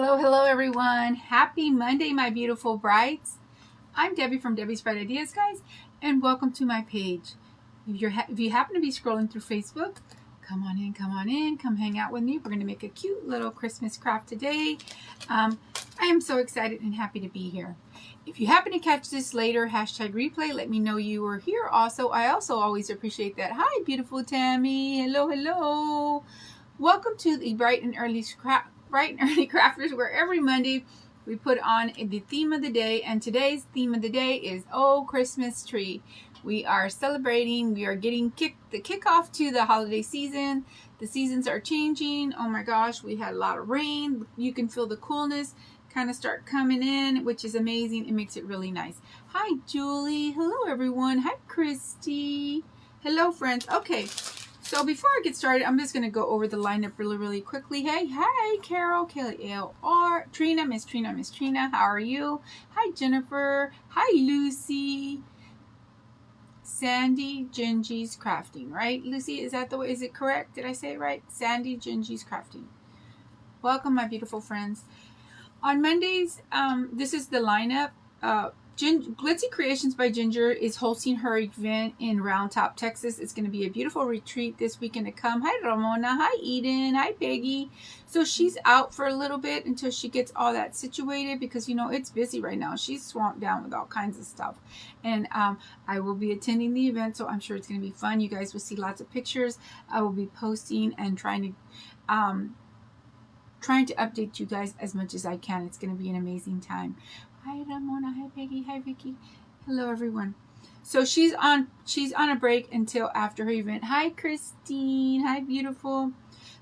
Hello, hello everyone. Happy Monday, my beautiful brides. I'm Debbie from Debbie's Bright Ideas, guys, and welcome to my page. If you happen to be scrolling through Facebook, come on in, come hang out with me. We're going to make a cute little Christmas craft today. I am so excited and happy to be here. If you happen to catch this later, hashtag replay, let me know you were here also. I also always appreciate that. Hi, beautiful Tammy. Hello, hello. Welcome to the Bright and Early Crafters, where every Monday we put on the theme of the day, and today's theme of the day is Oh Christmas Tree. We are celebrating, we are getting the kickoff to the holiday season. The seasons are changing. Oh my gosh, we had a lot of rain. You can feel the coolness kind of start coming in, which is amazing. It makes it really nice. Hi, Julie. Hello, everyone. Hi, Christy. Hello, friends. Okay. So before I get started, I'm just going to go over the lineup really quickly. Hey, hi, Carol, Kelly, L.R., Trina, Miss Trina, how are you? Hi, Jennifer. Hi, Lucy. Sandy Gingy's Crafting, right? Lucy, is that the way? Is it correct? Did I say it right? Sandy Gingy's Crafting. Welcome, my beautiful friends. On Mondays, this is the lineup. Glitzy Creations by Ginger is hosting her event in Round Top, Texas. It's going to be a beautiful retreat this weekend to come. Hi, Ramona. Hi, Eden. Hi, Peggy. So she's out for a little bit until she gets all that situated because, you know, it's busy right now. She's swamped down with all kinds of stuff. And I will be attending the event, so I'm sure it's going to be fun. You guys will see lots of pictures. I will be posting and trying to update you guys as much as I can. It's going to be an amazing time. Hi, Ramona. Hi, Peggy. Hi, Vicky. Hello, everyone. So she's on a break until after her event. Hi, Christine. Hi, beautiful.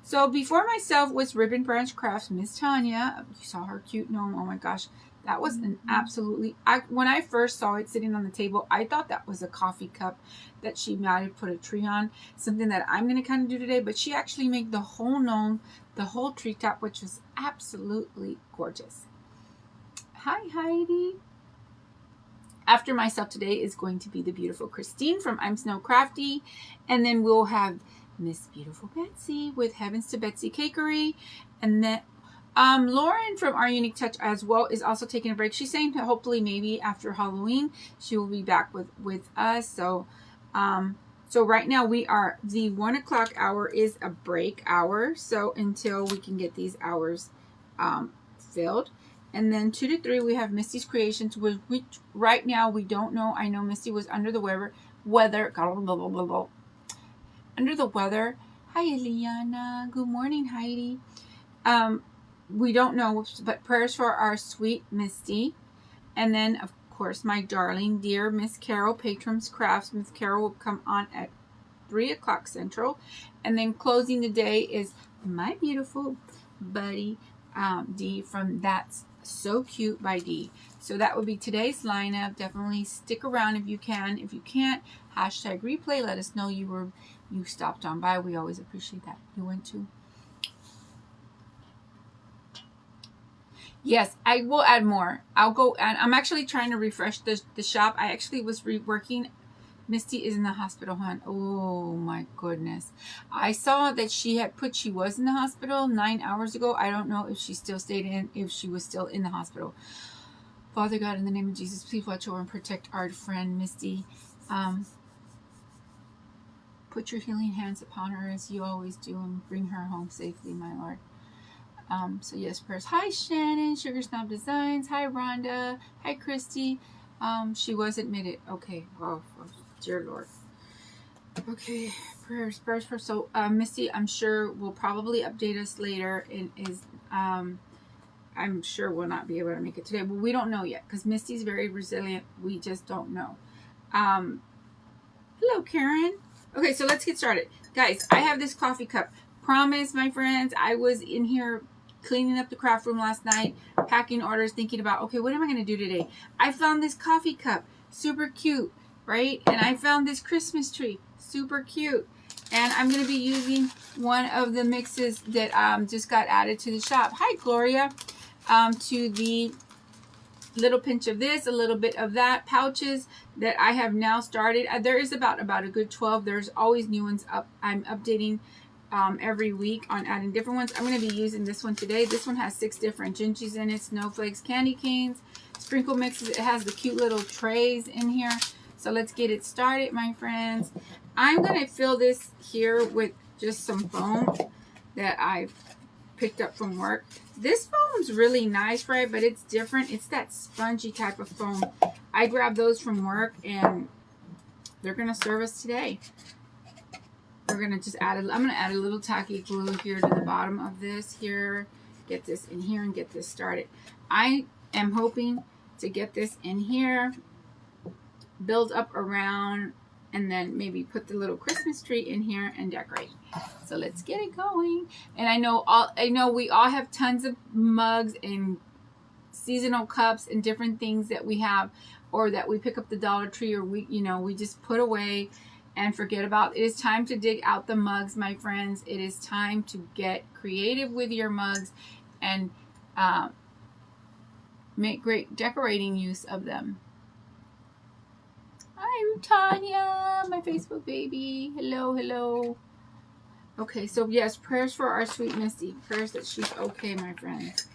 So before myself was Ribbon Branch Crafts, Miss Tanya. You saw her cute gnome. Oh my gosh. That was an absolutely... when I first saw it sitting on the table, I thought that was a coffee cup that she might have put a tree on. Something that I'm going to kind of do today. But she actually made the whole gnome, the whole treetop, which was absolutely gorgeous. Hi, Heidi. After myself today is going to be the beautiful Christine from I'm Snow Crafty. And then we'll have Miss Beautiful Betsy with Heavens to Betsy Cakery. And then Lauren from Our Unique Touch as well is also taking a break. She's saying that hopefully maybe after Halloween she will be back with us. So right now we are, the 1 o'clock hour is a break hour. So until we can get these hours filled. And then 2 to 3 we have Misty's Creations, which right now we don't know. I know Misty was under the weather. Under the weather. Hi, Eliana. Good morning, Heidi. We don't know, but prayers for our sweet Misty. And then, of course, my darling, dear Miss Carol, Patrons Crafts. Miss Carol will come on at 3 o'clock Central. And then closing the day is my beautiful buddy, Dee from That's So Cute by Dee. So that would be today's lineup. Definitely stick around if you can. If you can't, hashtag replay. Let us know you stopped on by. We always appreciate that. You went to. Yes, I will add more. I'll go, and I'm actually trying to refresh the shop. I actually was reworking. Misty is in the hospital, hon. Oh my goodness. I saw that she was in the hospital 9 hours ago. I don't know if she still if she was still in the hospital. Father God, in the name of Jesus, please watch over and protect our friend Misty. Put your healing hands upon her as you always do and bring her home safely, my Lord. So yes, prayers. Hi, Shannon, Sugar Snob Designs. Hi, Rhonda. Hi, Christy. She was admitted. Okay. Oh, dear Lord. Okay. Prayers for Misty, I'm sure will probably update us later and I'm sure we'll not be able to make it today, but we don't know yet because Misty's very resilient. We just don't know. Hello, Karen. Okay, so let's get started. Guys, I have this coffee cup. Promise, my friends, I was in here cleaning up the craft room last night, packing orders, thinking about, okay, what am I going to do today? I found this coffee cup, super cute, right? And I found this Christmas tree, super cute. And I'm going to be using one of the mixes that just got added to the shop. Hi, Gloria. To the little pinch of this, a little bit of that, pouches that I have now started. There is about a good 12. There's always new ones up. I'm updating every week on adding different ones. I'm going to be using this one today. This one has 6 different gingies in it, snowflakes, candy canes, sprinkle mixes. It has the cute little trays in here. So let's get it started, my friends. I'm going to fill this here with just some foam that I've picked up from work. This foam's really nice, right? But it's different. It's that spongy type of foam. I grabbed those from work, and they're going to serve us today. We're going to just add I'm going to add a little tacky glue here to the bottom of this here. Get this in here and get this started. I am hoping to get this in here, build up around, and then maybe put the little Christmas tree in here and decorate. So let's get it going. And I know we all have tons of mugs and seasonal cups and different things that we have, or that we pick up the Dollar Tree, or we just put away and forget about. It is time to dig out the mugs, my friends. It is time to get creative with your mugs and make great decorating use of them. Hi, Tanya, my Facebook baby. Hello, hello. Okay, so yes, prayers for our sweet Misty. Prayers that she's okay, my friends.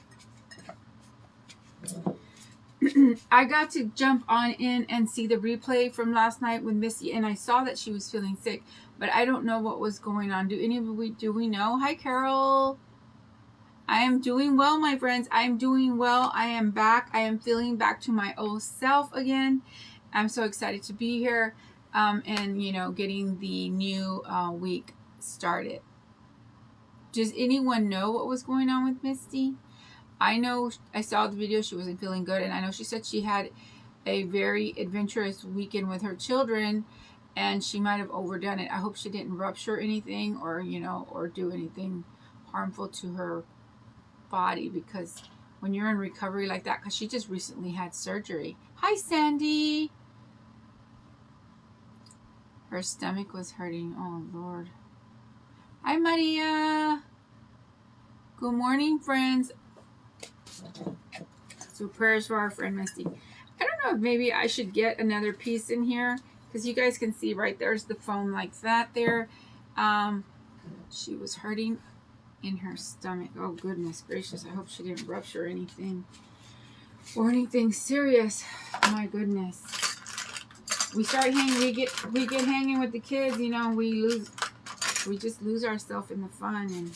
I got to jump on in and see the replay from last night with Missy, and I saw that she was feeling sick, but I don't know what was going on. Do we know? Hi, Carol. I am doing well, my friends. I am doing well. I am back. I am feeling back to my old self again. I'm so excited to be here, and getting the new week started. Does anyone know what was going on with Misty? I know I saw the video. She wasn't feeling good, and I know she said she had a very adventurous weekend with her children, and she might have overdone it. I hope she didn't rupture anything or do anything harmful to her body, because when you're in recovery like that, because she just recently had surgery. Hi, Sandy. Her stomach was hurting. Oh, Lord. Hi, Maria. Good morning, friends. So prayers for our friend Misty. I don't know if maybe I should get another piece in here, because you guys can see right there's the foam like that there. She was hurting in her stomach. Oh, goodness gracious. I hope she didn't rupture anything or anything serious. My goodness. We start hanging, we get hanging with the kids, we just lose ourselves in the fun, and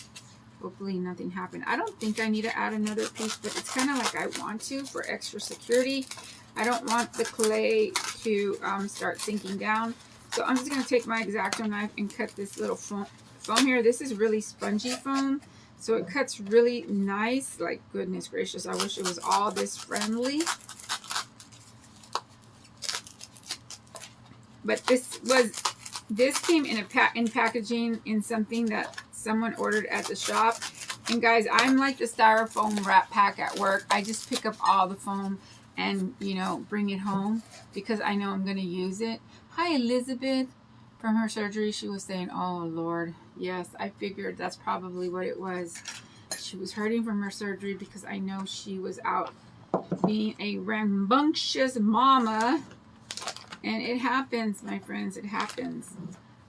hopefully nothing happened. I don't think I need to add another piece, but it's kind of like I want to for extra security. I don't want the clay to start sinking down. So I'm just going to take my X-Acto knife and cut this little foam here. This is really spongy foam, so it cuts really nice. Like, goodness gracious, I wish it was all this friendly. But this came in packaging in something that someone ordered at the shop. And guys, I'm like the styrofoam wrap pack at work. I just pick up all the foam and bring it home because I know I'm going to use it. Hi, Elizabeth. From her surgery, she was saying, oh, Lord. Yes, I figured that's probably what it was. She was hurting from her surgery because I know she was out being a rambunctious mama. And it happens, my friends. It happens.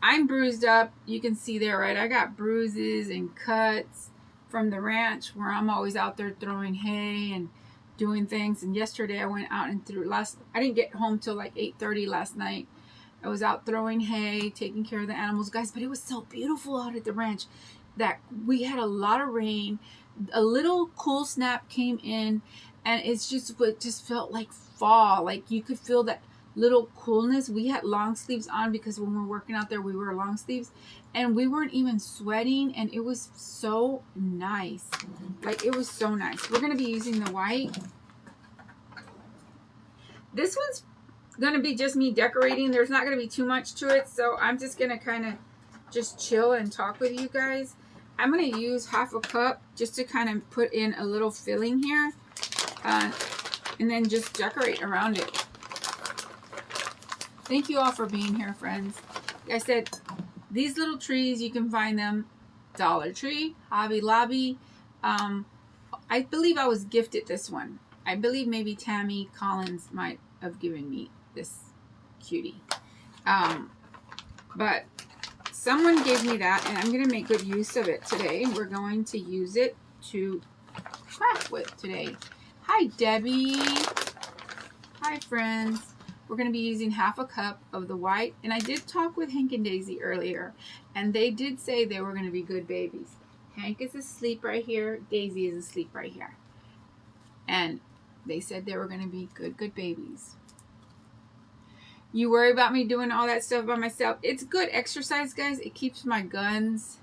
I'm bruised up. You can see there, right? I got bruises and cuts from the ranch where I'm always out there throwing hay and doing things. And yesterday I went out and I didn't get home till like 8:30 last night. I was out throwing hay, taking care of the animals, guys. But it was so beautiful out at the ranch that we had a lot of rain. A little cool snap came in, and it just felt like fall. Like you could feel that little coolness. We had long sleeves on because when we were working out there, we were long sleeves, and we weren't even sweating, and it was so nice. Like, it was so nice. We're going to be using the white. This one's going to be just me decorating. There's not going to be too much to it, so I'm just going to kind of just chill and talk with you guys. I'm going to use half a cup just to kind of put in a little filling here, and then just decorate around it. Thank you all for being here, friends. Like I said, these little trees, you can find them Dollar Tree, Hobby Lobby. I believe I was gifted this one. I believe maybe Tammy Collins might have given me this cutie. So someone gave me that, and I'm going to make good use of it today. We're going to use it to craft with today. Hi, Debbie. Hi, friends. We're going to be using half a cup of the white. And I did talk with Hank and Daisy earlier, and they did say they were going to be good babies. Hank is asleep right here. Daisy is asleep right here. And they said they were going to be good babies. You worry about me doing all that stuff by myself. It's good exercise, guys. It keeps my guns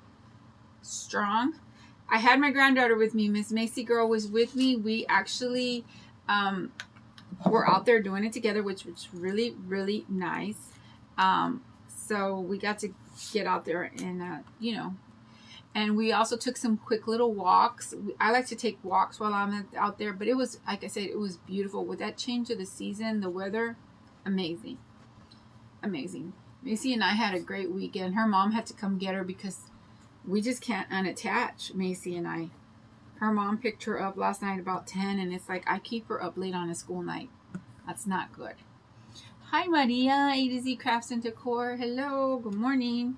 strong. I had my granddaughter with me. Miss Macy Girl was with me. We actually were out there doing it together, which was really, really nice. So we got to get out there and, you know, and we also took some quick little walks. I like to take walks while I'm out there, but it was, like I said, it was beautiful. With that change of the season, the weather, amazing. Amazing. Macy and I had a great weekend. Her mom had to come get her because we just can't unattach, Macy and I. Her mom picked her up last night about 10, and it's like I keep her up late on a school night. That's not good. Hi, Maria, A to Z Crafts and Decor. Hello, good morning.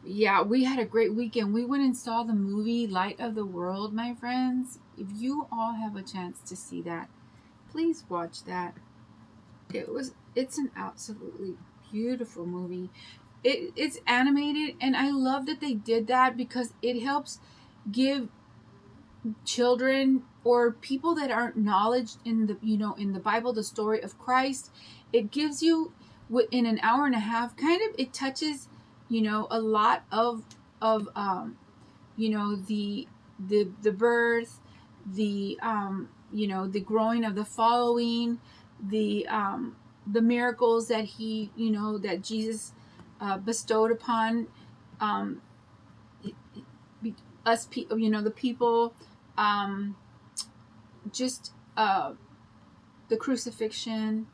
Yeah, we had a great weekend. We went and saw the movie Light of the World, my friends. If you all have a chance to see that, please watch that. It's an absolutely beautiful movie. It's animated, and I love that they did that because it helps give children or people that aren't knowledge in the, you know, in the Bible, the story of Christ. It gives you in an hour and a half, kind of, it touches, you know, a lot of you know, the birth, the you know, the growing of the following, the miracles that he, you know, that Jesus bestowed upon us, you know, the people, just the crucifixion,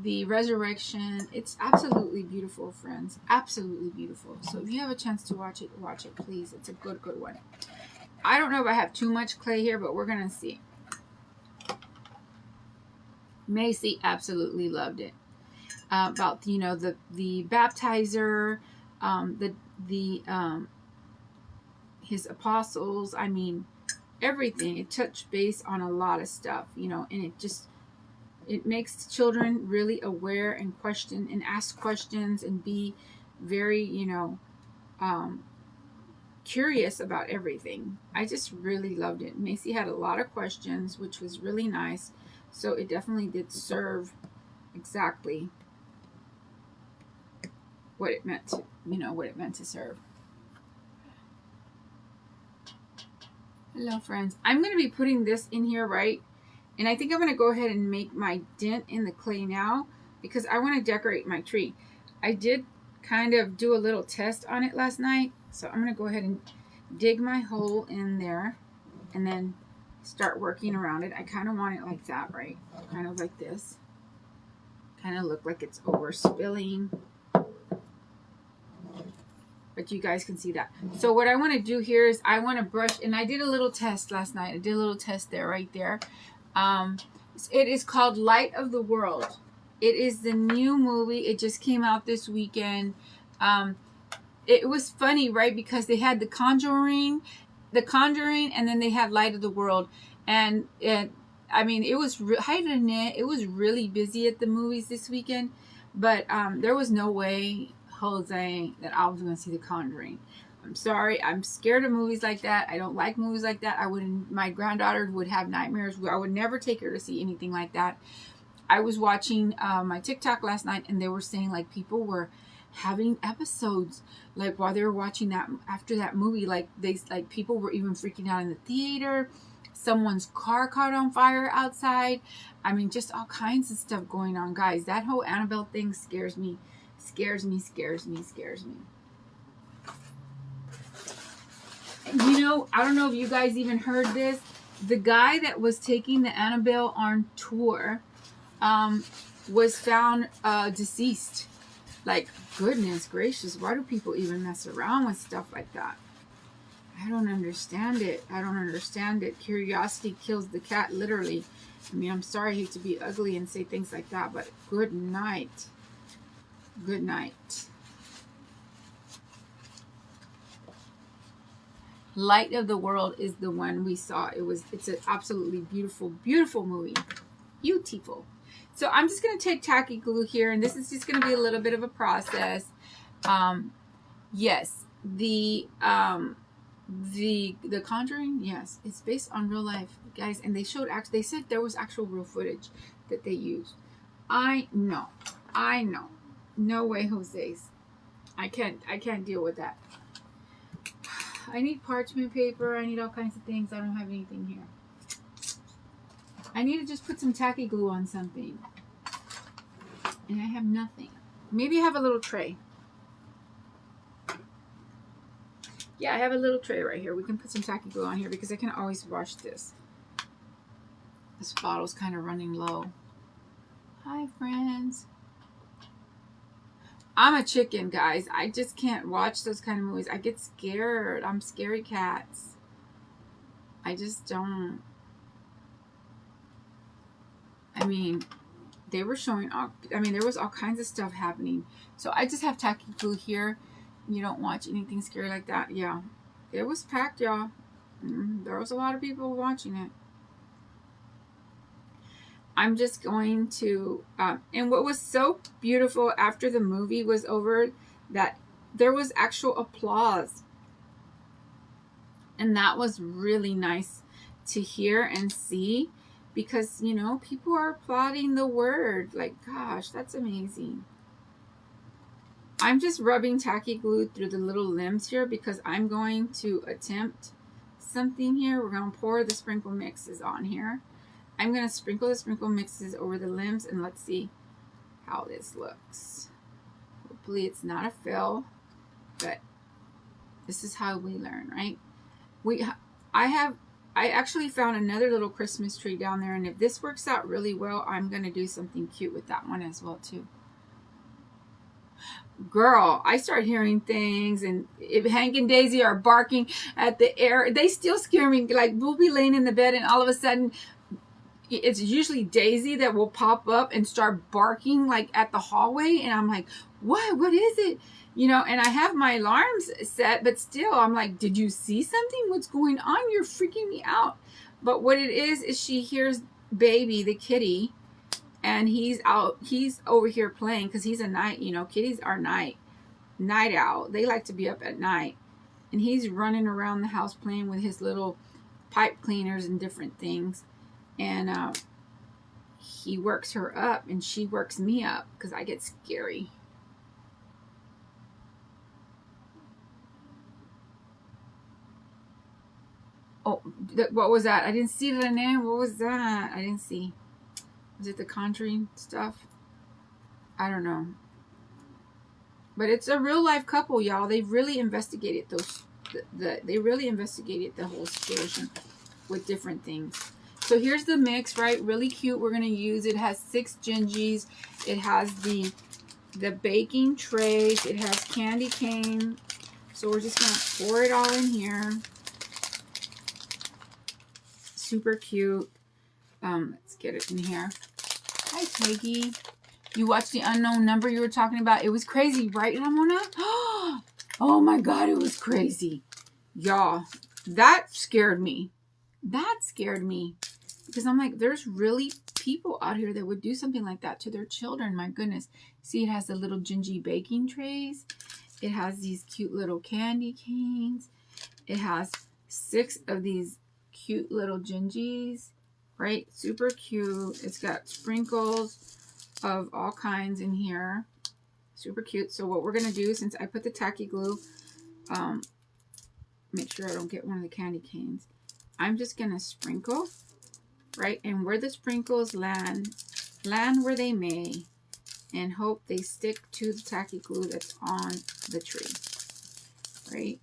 the resurrection. It's absolutely beautiful, friends. Absolutely beautiful. So if you have a chance to watch it, please. It's a good one. I don't know if I have too much clay here, but we're gonna see. Macy absolutely loved it. About, you know, the baptizer, his apostles. I mean, everything. It touched base on a lot of stuff, you know, and it makes children really aware and question and ask questions and be very, you know, curious about everything. I just really loved it. Macy had a lot of questions, which was really nice. So it definitely did serve exactly what it meant to, you know, what it meant to serve. Hello, friends. I'm going to be putting this in here, right? And I think I'm going to go ahead and make my dent in the clay now because I want to decorate my tree. I did kind of do a little test on it last night. So I'm going to go ahead and dig my hole in there and then start working around it. I kind of want it like that, right? Kind of like this. Kind of look like it's overspilling. But you guys can see that. So what I want to do here is I want to brush, and I did a little test last night. I did a little test there, right there. It is called Light of the World. It is the new movie. It just came out this weekend. It was funny, right? Because they had The Conjuring, and then they had Light of the World. And I mean, it was it was really busy at the movies this weekend. But there was no way, Jose, that I was going to see The Conjuring. I'm sorry. I'm scared of movies like that. I don't like movies like that. My granddaughter would have nightmares. I would never take her to see anything like that. I was watching my TikTok last night, and they were saying like people were having episodes like while they were watching that after that movie. Like people were even freaking out in the theater. Someone's car caught on fire outside. I mean, just all kinds of stuff going on, guys. That whole Annabelle thing scares me. Scares me. You know, I don't know if you guys even heard this. The guy that was taking the Annabelle on tour was found deceased. Like, goodness gracious, why do people even mess around with stuff like that? I don't understand it. Curiosity kills the cat, literally. I mean, I'm sorry I hate to be ugly and say things like that, but good night. Good night. Light of the World is the one we saw. It's an absolutely beautiful, beautiful movie. Beautiful. So I'm just going to take tacky glue here, and this is just going to be a little bit of a process. Yes, the Conjuring, yes, it's based on real life, guys, and they said there was actual real footage that they used. I know. No way, Jose's. I can't deal with that. I need parchment paper. I need all kinds of things. I don't have anything here. I need to just put some tacky glue on something. And I have nothing. Maybe I have a little tray. Yeah, I have a little tray right here. We can put some tacky glue on here because I can always wash this. This bottle's kind of running low. Hi, friends. I'm a chicken, guys. I just can't watch those kind of movies. I get scared. I'm scary cats. I just don't. I mean, they were showing there was all kinds of stuff happening. So I just have tacky glue here. You don't watch anything scary like that. Yeah. It was packed, y'all. There was a lot of people watching it. I'm just going to, and what was so beautiful after the movie was over, that there was actual applause. And that was really nice to hear and see, because, you know, people are applauding the word. Like, gosh, that's amazing. I'm just rubbing tacky glue through the little limbs here because I'm going to attempt something here. We're going to pour the sprinkle mixes on here. I'm going to sprinkle the sprinkle mixes over the limbs, and let's see how this looks. Hopefully it's not a fail, but this is how we learn, right? I actually found another little Christmas tree down there, and if this works out really well, I'm going to do something cute with that one as well too. Girl, I start hearing things, and if Hank and Daisy are barking at the air, they still scare me. Like, we'll be laying in the bed, and all of a sudden, it's usually Daisy that will pop up and start barking like at the hallway, and I'm like, what is it, you know? And I have my alarms set, but still I'm like, did you see something? What's going on? You're freaking me out. But what it is she hears Baby, the kitty, and he's over here playing, because he's a night, you know, kitties are night owl. They like to be up at night, and he's running around the house playing with his little pipe cleaners and different things. And he works her up, and she works me up because I get scary. Oh, what was that? I didn't see the name. What was that? I didn't see. Was it the Conjuring stuff? I don't know. But it's a real life couple, y'all. They really investigated they really investigated the whole situation with different things. So here's the mix, right? Really cute. We're going to use, it has 6 gingies. It has the baking trays. It has candy cane. So we're just going to pour it all in here. Super cute. Let's get it in here. Hi, Peggy. You watched The Unknown Number you were talking about? It was crazy, right, Ramona? Oh my God, it was crazy. Y'all, that scared me. That scared me. Because I'm like, there's really people out here that would do something like that to their children. My goodness. See, it has the little gingy baking trays. It has these cute little candy canes. It has 6 of these cute little gingies. Right? Super cute. It's got sprinkles of all kinds in here. Super cute. So what we're going to do, since I put the tacky glue, make sure I don't get one of the candy canes. I'm just going to sprinkle, right? And where the sprinkles land where they may, and hope they stick to the tacky glue that's on the tree, right?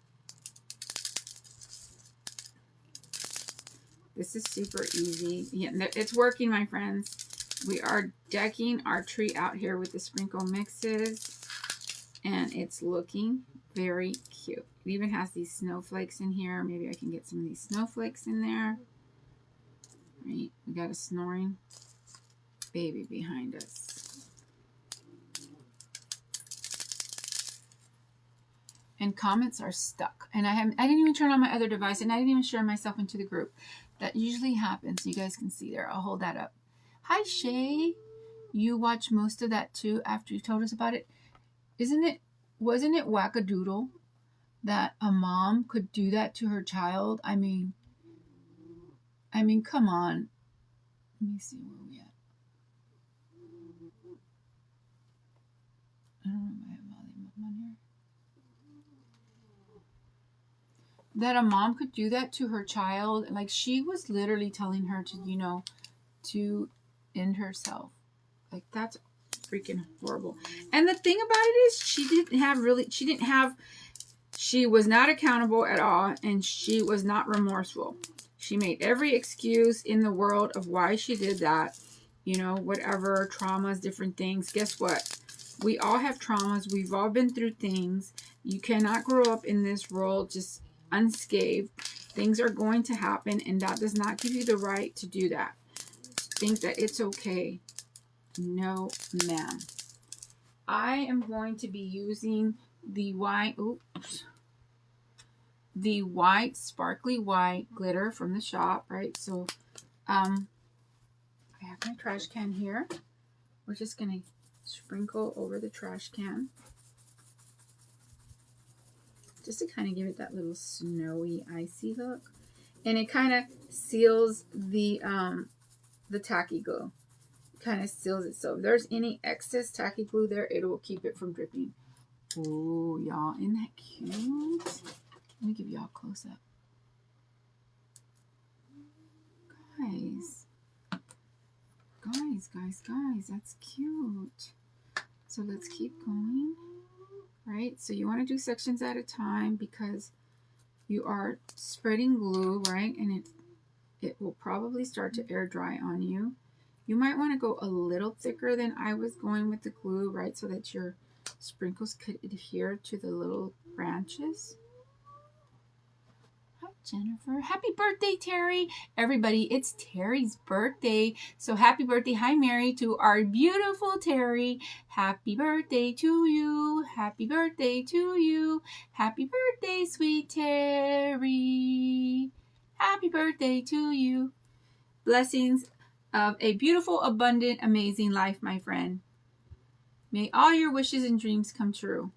This is super easy. Yeah, it's working, my friends. We are decking our tree out here with the sprinkle mixes, and it's looking very cute. It even has these snowflakes in here. Maybe I can get some of these snowflakes in there. Right, we got a snoring baby behind us. and comments are stuck. And I didn't even turn on my other device, and I didn't even share myself into the group. That usually happens. You guys can see there. I'll hold that up. Hi, Shay. You watched most of that too after you told us about it. Wasn't it wackadoodle that a mom could do that to her child? I mean, come on. Let me see where we at. I don't know if I have volume up on here. That a mom could do that to her child. Like, she was literally telling her to, to end herself. Like, that's freaking horrible. And the thing about it is, she was not accountable at all, and she was not remorseful. She made every excuse in the world of why she did that. Whatever, traumas, different things. Guess what? We all have traumas. We've all been through things. You cannot grow up in this world just unscathed. Things are going to happen, and that does not give you the right to do that. Think that it's okay. No, ma'am. I am going to be using the white sparkly white glitter from the shop, right? So I have my trash can here. We're just going to sprinkle over the trash can just to kind of give it that little snowy, icy look. And it kind of seals the tacky glue. It kind of seals it. So if there's any excess tacky glue there, it will keep it from dripping. Oh, y'all, isn't that cute? Let me give y'all a close up. Guys, that's cute. So let's keep going. Right? So you want to do sections at a time because you are spreading glue, right? And it will probably start to air dry on you. You might want to go a little thicker than I was going with the glue, right? So that your sprinkles could adhere to the little branches. Hi, Jennifer. Happy birthday, Terry. Everybody, it's Terry's birthday. So happy birthday. Hi, Mary, to our beautiful Terry. Happy birthday to you. Happy birthday to you. Happy birthday, sweet Terry. Happy birthday to you. Blessings of a beautiful, abundant, amazing life, my friend. May all your wishes and dreams come true.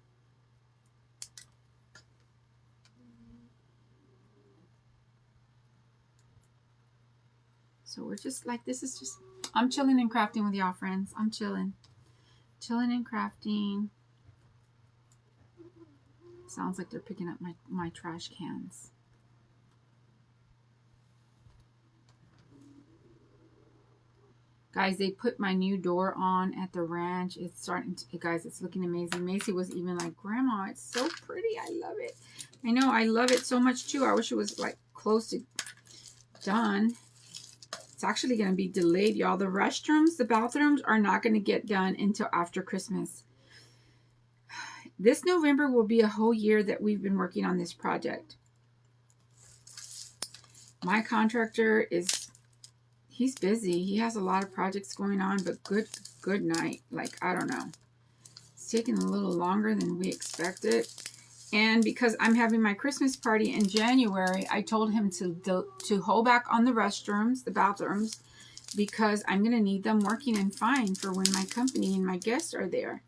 So we're just like, I'm chilling and crafting with y'all, friends. I'm chilling and crafting. Sounds like they're picking up my trash cans. Guys, they put my new door on at the ranch. It's starting to, guys, it's looking amazing. Macy was even like, Grandma, it's so pretty. I love it. I know, I love it so much too. I wish it was like close to done. It's actually going to be delayed, y'all. The restrooms, the bathrooms are not going to get done until after Christmas. This November will be a whole year that we've been working on this project. My contractor he's busy. He has a lot of projects going on, but good night. Like, I don't know. It's taking a little longer than we expected. And because I'm having my Christmas party in January, I told him to hold back on the restrooms, the bathrooms, because I'm going to need them working and fine for when my company and my guests are there.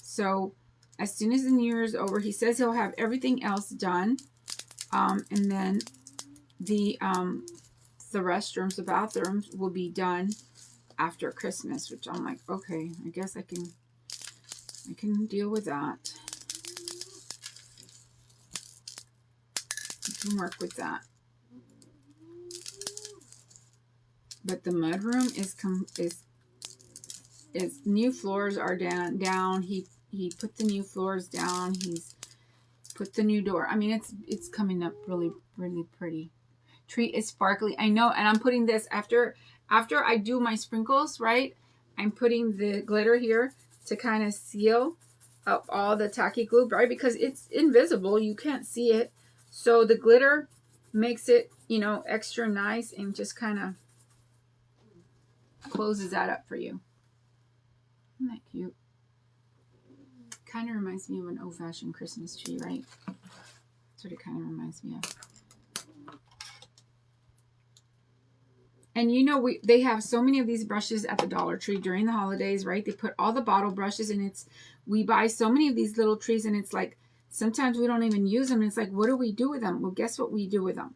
So as soon as the New Year is over, he says he'll have everything else done. And then the restrooms, the bathrooms will be done after Christmas, which I'm like, okay, I guess I can deal with that. I can work with that. But the mudroom is new floors are down. He put the new floors down. He's put the new door. I mean, it's coming up really, really pretty. Tree is sparkly. I know, and I'm putting this after I do my sprinkles, right? I'm putting the glitter here to kind of seal up all the tacky glue, right? Because it's invisible. You can't see it. So the glitter makes it, extra nice and just kind of closes that up for you. Isn't that cute? kind of reminds me of an old-fashioned Christmas tree, right? That's what it kind of reminds me of. And you know, they have so many of these brushes at the Dollar Tree during the holidays, right? They put all the bottle brushes, and we buy so many of these little trees, and it's like, sometimes we don't even use them. And it's like, what do we do with them? Well, guess what we do with them?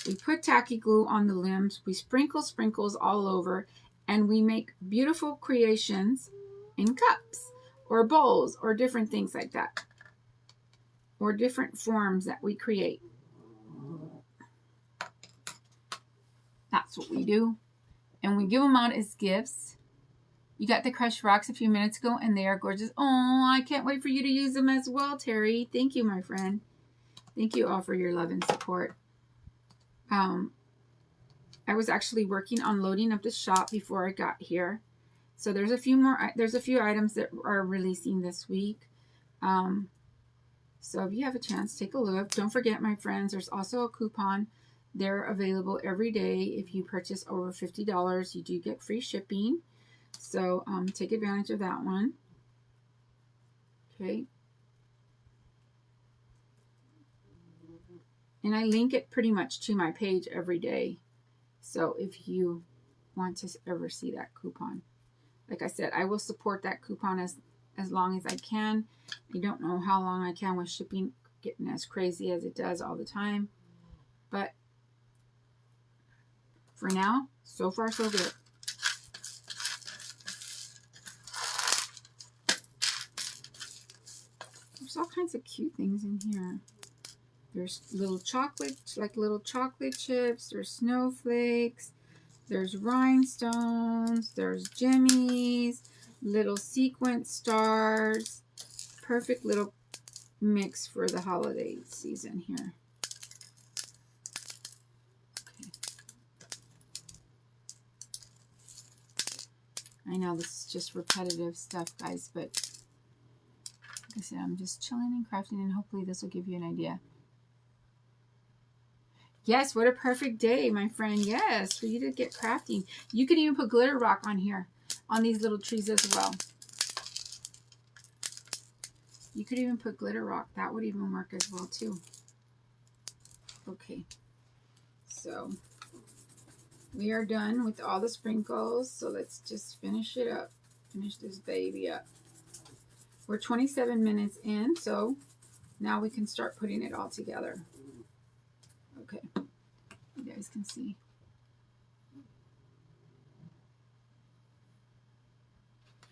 We put tacky glue on the limbs. We sprinkle sprinkles all over, and we make beautiful creations in cups or bowls or different things like that, or different forms that we create. That's what we do. And we give them out as gifts. You got the crushed rocks a few minutes ago, and they are gorgeous. Oh, I can't wait for you to use them as well, Terry. Thank you, my friend. Thank you all for your love and support. I was actually working on loading up the shop before I got here. So there's a few items that are releasing this week. So if you have a chance, take a look. Don't forget, my friends, there's also a coupon. They're available every day. If you purchase over $50, you do get free shipping. So take advantage of that one. Okay. And I link it pretty much to my page every day. So if you want to ever see that coupon, like I said, I will support that coupon as long as I can. I don't know how long I can with shipping getting as crazy as it does all the time. But for now, so far so good. There's all kinds of cute things in here. There's little chocolate chips. There's snowflakes. There's rhinestones. There's jimmies. Little sequence stars. Perfect little mix for the holiday season here. Okay. I know this is just repetitive stuff, guys, but like I said, I'm just chilling and crafting, and hopefully this will give you an idea. Yes, what a perfect day, my friend. Yes, for you to get crafting. You could even put glitter rock on here, on these little trees as well. You could even put glitter rock. That would even work as well, too. Okay. So, we are done with all the sprinkles. So, let's just finish it up. Finish this baby up. We're 27 minutes in, so now we can start putting it all together. Okay, you guys can see.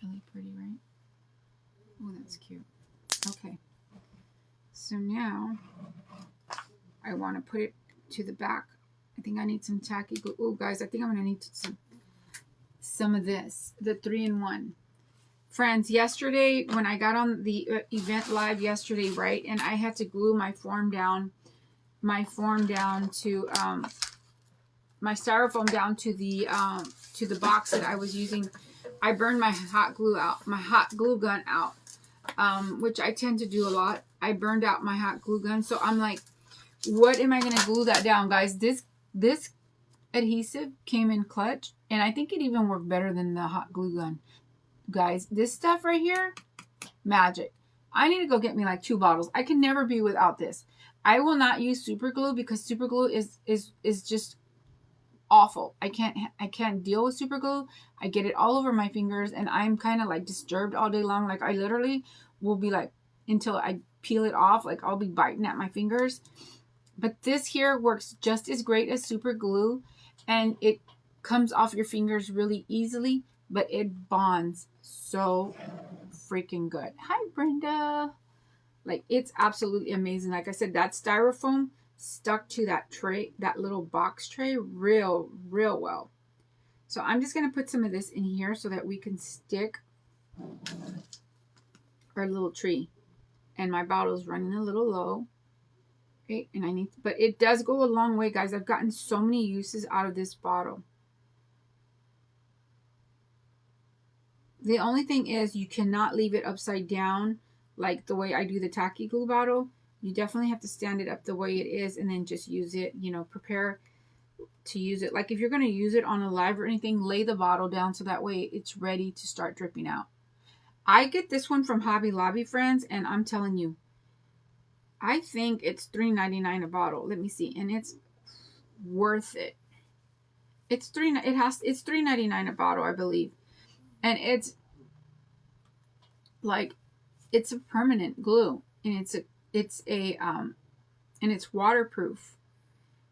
Really pretty, right? Oh, that's cute. Okay, so now I want to put it to the back. I think I need some tacky glue. Oh, guys, I think I'm going to need some of this, the 3-in-1. Friends, yesterday when I got on the event live yesterday, right, and I had to glue my form down to my styrofoam down to the box that I was using. I burned my hot glue gun out, which I tend to do a lot. I burned out my hot glue gun, so I'm like, what am I going to glue that down, guys? This adhesive came in clutch, and I think it even worked better than the hot glue gun. Guys, this stuff right here, magic. I need to go get me like 2 bottles. I can never be without this. I will not use super glue because super glue is just awful. I can't deal with super glue. I get it all over my fingers, and I'm kind of like disturbed all day long. Like I literally will be like, until I peel it off, like I'll be biting at my fingers. But this here works just as great as super glue, and it comes off your fingers really easily, but it bonds so freaking good. Hi, Brenda. Like, it's absolutely amazing. Like I said, that styrofoam stuck to that tray, that little box tray, real well. So I'm just going to put some of this in here so that we can stick our little tree. And my bottle's running a little low. Okay, and but it does go a long way, guys. I've gotten so many uses out of this bottle. The only thing is you cannot leave it upside down like the way I do the tacky glue bottle. You definitely have to stand it up the way it is and then just use it, you know, prepare to use it. Like if you're going to use it on a live or anything, lay the bottle down so that way it's ready to start dripping out. I get this one from Hobby Lobby, friends, and I'm telling you, I think it's $3.99 a bottle. Let me see, and it's worth it. It's $3.99 a bottle, I believe, and it's like it's a permanent glue, and it's waterproof.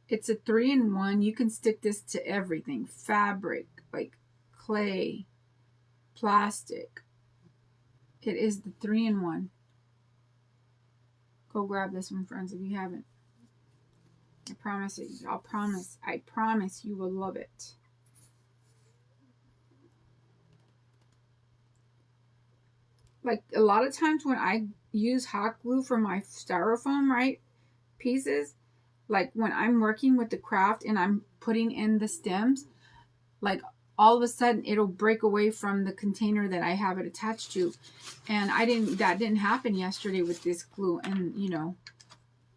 It's a 3-in-1. You can stick this to everything: fabric, like clay, plastic. It is the 3-in-1. Go grab this one, friends, if you haven't. I promise it. I promise you will love it. Like a lot of times when I use hot glue for my styrofoam, right, pieces, like when I'm working with the craft and I'm putting in the stems, like all of a sudden it'll break away from the container that I have it attached to. And that didn't happen yesterday with this glue. And you know,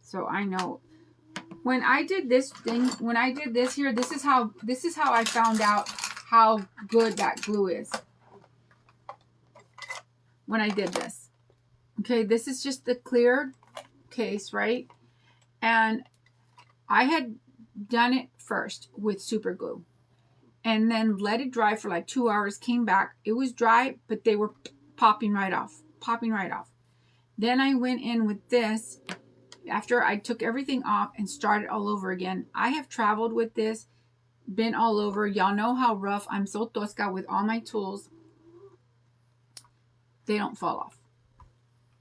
so I know when I did this here, this is how I found out how good that glue is. When I did this. Okay, this is just the clear case, right? And I had done it first with super glue and then let it dry for like 2 hours, came back. It was dry, but they were popping right off. Then I went in with this after I took everything off and started all over again. I have traveled with this, been all over. Y'all know how rough. I'm so tosca with all my tools. They don't fall off.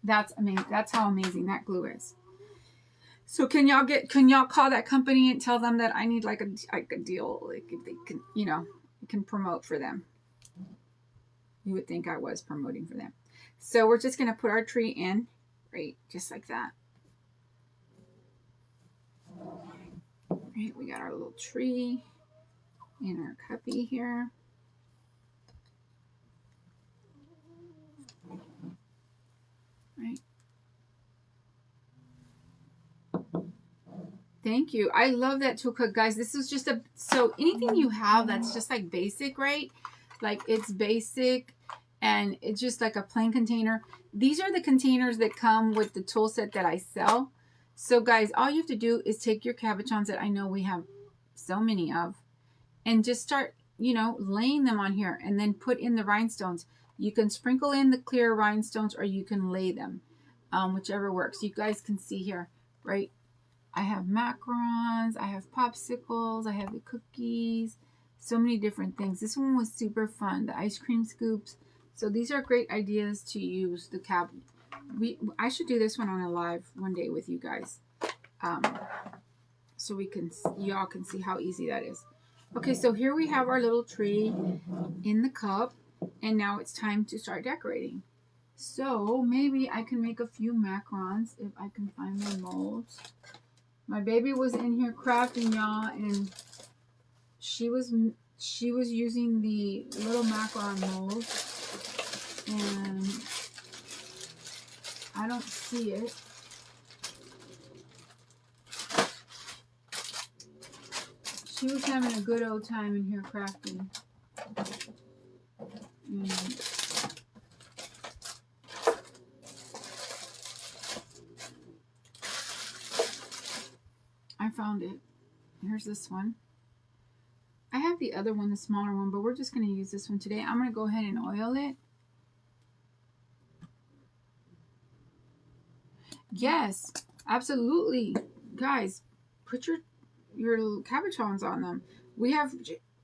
That's amazing. That's how amazing that glue is. So can y'all call that company and tell them that I need like a deal, like if they can, you know, can promote for them. You would think I was promoting for them. So we're just going to put our tree in, right, just like that. Right, we got our little tree in our cuppy here. Right. Thank you. I love that tool kit, guys. This is just so anything you have that's just like basic, right? Like it's basic and it's just like a plain container. These are the containers that come with the tool set that I sell. So guys, all you have to do is take your cabochons that I know we have so many of and just start, you know, laying them on here and then put in the rhinestones. You can sprinkle in the clear rhinestones or you can lay them, whichever works. You guys can see here, right? I have macarons, I have popsicles, I have the cookies, so many different things. This one was super fun, the ice cream scoops. So these are great ideas to use the cabinet. I should do this one on a live one day with you guys, so y'all can see how easy that is. Okay, so here we have our little tree in the cup, and now it's time to start decorating. So maybe I can make a few macarons if I can find my molds. My baby was in here crafting, y'all, and she was using the little macaron mold, and I don't see it. She was having a good old time in here crafting. And I found it. Here's this one. I have the other one, the smaller one, but we're just going to use this one today. I'm going to go ahead and oil it. Yes, absolutely. Guys, put your cabochons on them.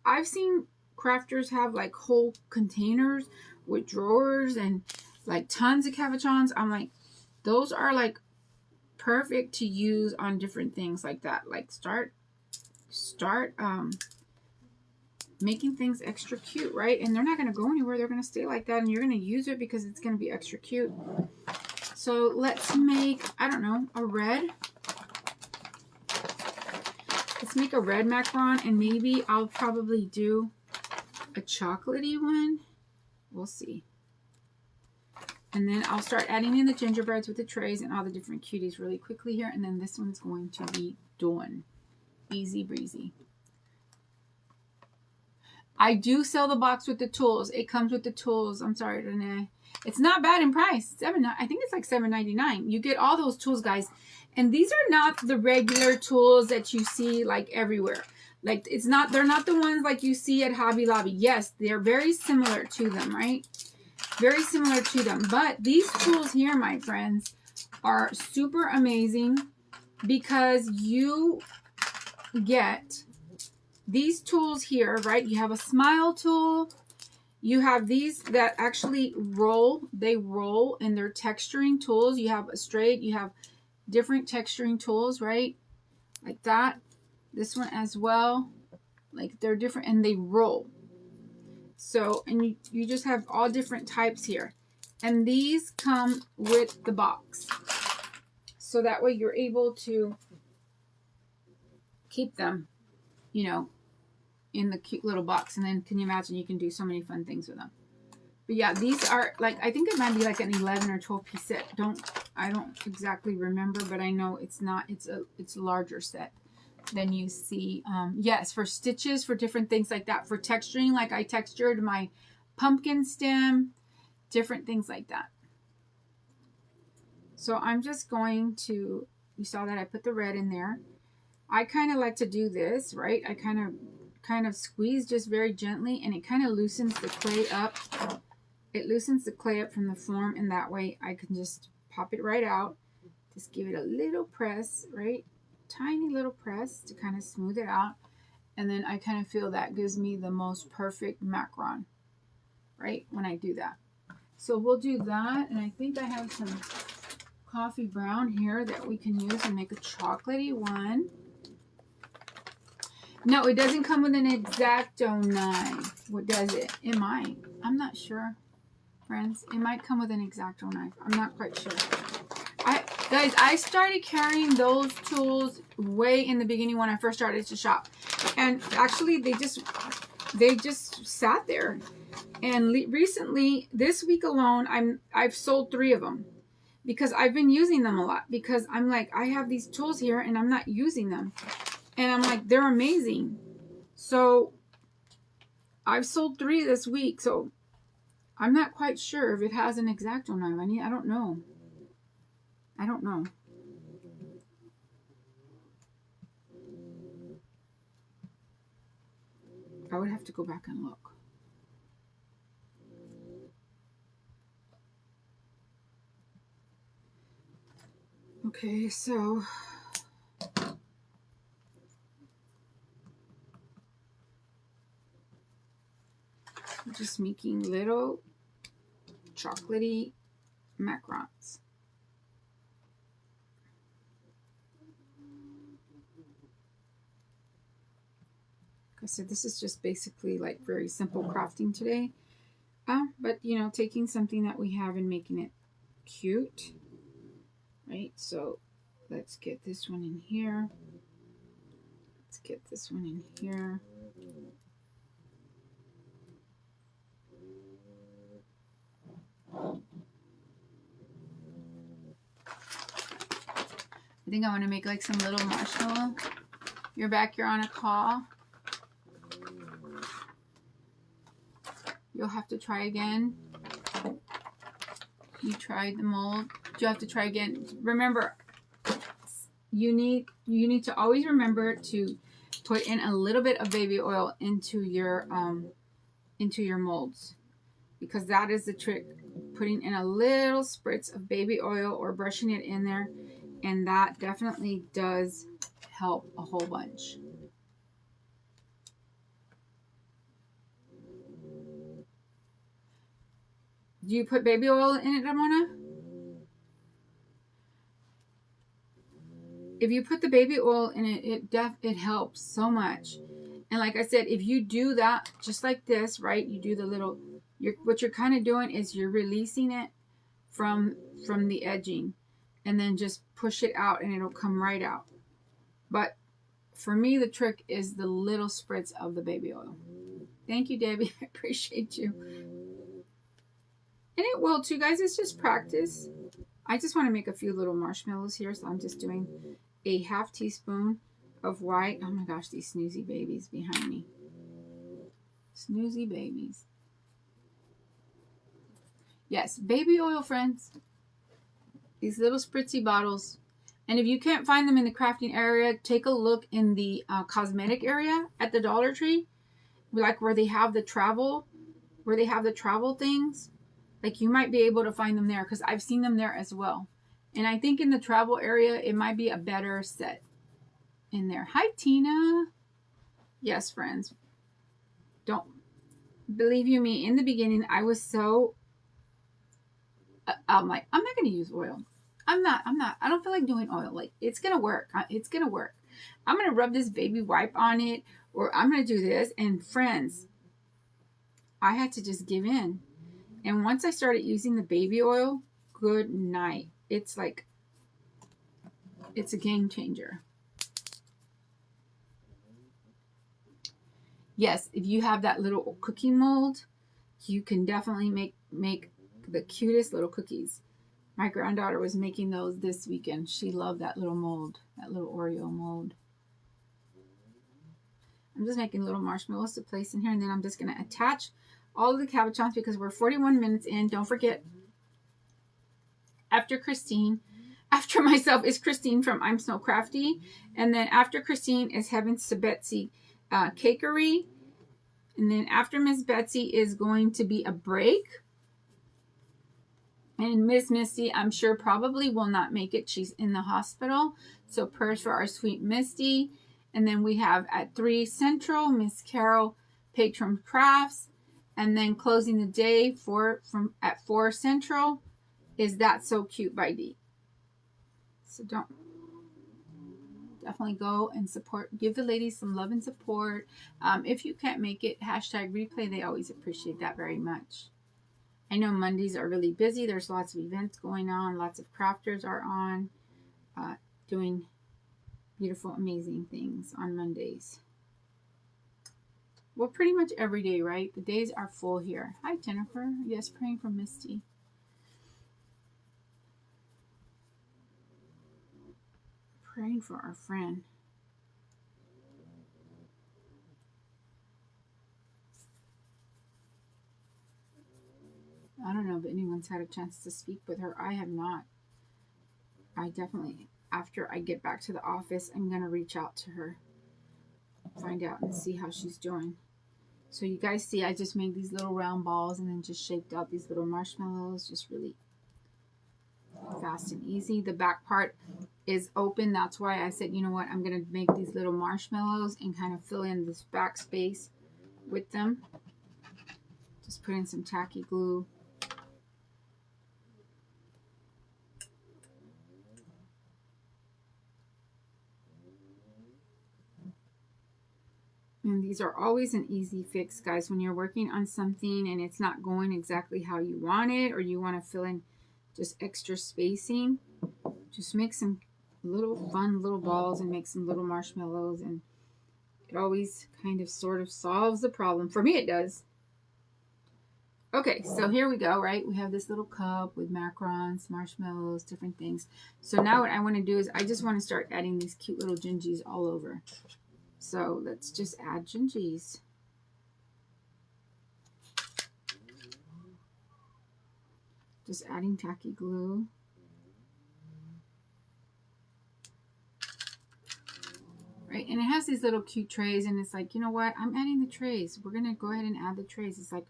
I've seen crafters have like whole containers with drawers and like tons of cabochons. I'm like, those are like perfect to use on different things like that. Like start making things extra cute, right? And they're not going to go anywhere. They're going to stay like that, and you're going to use it because it's going to be extra cute. So let's make, I don't know, a red. Let's make a red macaron, and maybe I'll probably do a chocolatey one. We'll see. And then I'll start adding in the gingerbreads with the trays and all the different cuties really quickly here. And then this one's going to be done. Easy breezy. I do sell the box with the tools. It comes with the tools. I'm sorry, Renee. It's not bad in price. I think it's like $7.99. You get all those tools, guys. And these are not the regular tools that you see like everywhere. Like they're not the ones like you see at Hobby Lobby. Yes, they're very similar to them, right? Very similar to them. But these tools here, my friends, are super amazing because you get these tools here, right? You have a smile tool. You have these that actually roll. They roll, and they're texturing tools. You have a straight. You have different texturing tools, right? Like that. This one as well. Like they're different, and they roll. So, and you just have all different types here. And these come with the box. So that way you're able to keep them, you know, in the cute little box. And then can you imagine, you can do so many fun things with them. But yeah, these are like, I think it might be like an 11 or 12 piece set. I don't exactly remember, but I know it's not, it's a larger set than you see. Yes, for stitches, for different things like that, for texturing, like I textured my pumpkin stem, different things like that. So I'm just going to, you saw that I put the red in there. I kind of like to do this, right? I kind of squeeze just very gently, and it kind of loosens the clay up. It loosens the clay up from the form, and that way I can just pop it right out. Just give it a little press, right? Tiny little press to kind of smooth it out. And then I kind of feel that gives me the most perfect macaron, right? When I do that. So we'll do that. And I think I have some coffee brown here that we can use and make a chocolatey one. No, it doesn't come with an X-Acto knife. What does it? It might. I'm not sure, friends. It might come with an X-Acto knife. I'm not quite sure. Guys, I started carrying those tools way in the beginning when I first started to shop. And actually, they just sat there. And recently, this week alone, I've sold 3 of them. Because I've been using them a lot. Because I'm like, I have these tools here and I'm not using them. And I'm like, they're amazing. So I've sold 3 this week. So I'm not quite sure if it has an X-Acto knife. I don't know. I don't know. I would have to go back and look. Okay, so I'm just making little chocolatey macarons. Like I said, this is just basically like very simple crafting today. But you know, taking something that we have and making it cute. Right, so let's get this one in here. Let's get this one in here. I think I want to make like some little marshmallow. You're back, you're on a call. You'll have to try again. You tried the mold. You have to try again. Remember, you need to always remember to put in a little bit of baby oil into your molds, because that is the trick. Putting in a little spritz of baby oil or brushing it in there, and that definitely does help a whole bunch. Do you put baby oil in it, Ramona? If you put the baby oil in it, it helps so much. And like I said, if you do that just like this, right? You do the little, what you're kind of doing is you're releasing it from the edging, and then just push it out and it'll come right out. But for me, the trick is the little spritz of the baby oil. Thank you, Debbie. I appreciate you. And it will too, guys. It's just practice. I just want to make a few little marshmallows here, so I'm just doing a half teaspoon of white. Oh my gosh, these snoozy babies behind me. Snoozy babies. Yes, baby oil, friends. These little spritzy bottles. And if you can't find them in the crafting area, take a look in the cosmetic area at the Dollar Tree, like where they have the travel things. Like you might be able to find them there because I've seen them there as well. And I think in the travel area, it might be a better set in there. Hi, Tina. Yes, friends. Don't believe you me. In the beginning, I was so, I'm like, I'm not going to use oil. I'm not. I don't feel like doing oil. Like it's going to work. It's going to work. I'm going to rub this baby wipe on it, or I'm going to do this. And friends, I had to just give in. And once I started using the baby oil, good night. It's like, it's a game changer. Yes, if you have that little cookie mold, you can definitely make the cutest little cookies. My granddaughter was making those this weekend. She loved that little mold, that little Oreo mold. I'm just making little marshmallows to place in here, and then I'm just going to attach all of the cabochons because we're 41 minutes in. Don't forget, after myself is Christine from I'm So Crafty, and then after Christine is Heavens to Betsy Cakery, and then after Miss Betsy is going to be a break. And Miss Misty, I'm sure probably will not make it. She's in the hospital. So prayers for our sweet Misty. And then we have at 3 Central, Miss Carol Patron Crafts. And then closing the day at 4 Central is That's So Cute by Dee. So definitely go and support. Give the ladies some love and support. If you can't make it, #replay. They always appreciate that very much. I know Mondays are really busy. There's lots of events going on. Lots of crafters are on doing beautiful, amazing things on Mondays. Well, pretty much every day, right? The days are full here. Hi, Jennifer. Yes, praying for Misty. Praying for our friend. I don't know if anyone's had a chance to speak with her. I have not. I definitely, after I get back to the office, I'm going to reach out to her. Find out and see how she's doing. So you guys see, I just made these little round balls and then just shaped out these little marshmallows. Just really fast and easy. The back part is open. That's why I said, you know what, I'm going to make these little marshmallows and kind of fill in this back space with them. Just put in some tacky glue. And these are always an easy fix, guys, when you're working on something and it's not going exactly how you want it, or you want to fill in just extra spacing. Just make some little fun little balls and make some little marshmallows, and it always kind of sort of solves the problem. For me, it does. Okay, so here we go, right? We have this little cup with macarons, marshmallows, different things. So now what I want to do is I just want to start adding these cute little gingies all over. So let's just add gingies. Just adding tacky glue. Right, and it has these little cute trays, and it's like, you know what? I'm adding the trays. We're going to go ahead and add the trays. It's like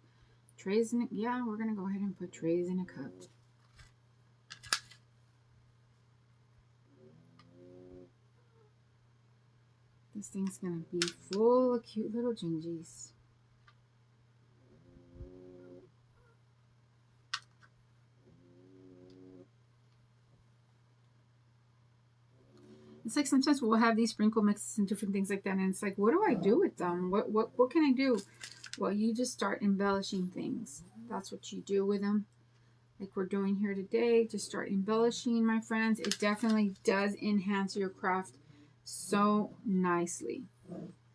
trays in it. Yeah, we're going to go ahead and put trays in a cup. This thing's going to be full of cute little gingies. It's like sometimes we'll have these sprinkle mixes and different things like that, and it's like, what do I do with them? What can I do? Well, you just start embellishing things. That's what you do with them. Like we're doing here today, just start embellishing, my friends. It definitely does enhance your craft so nicely.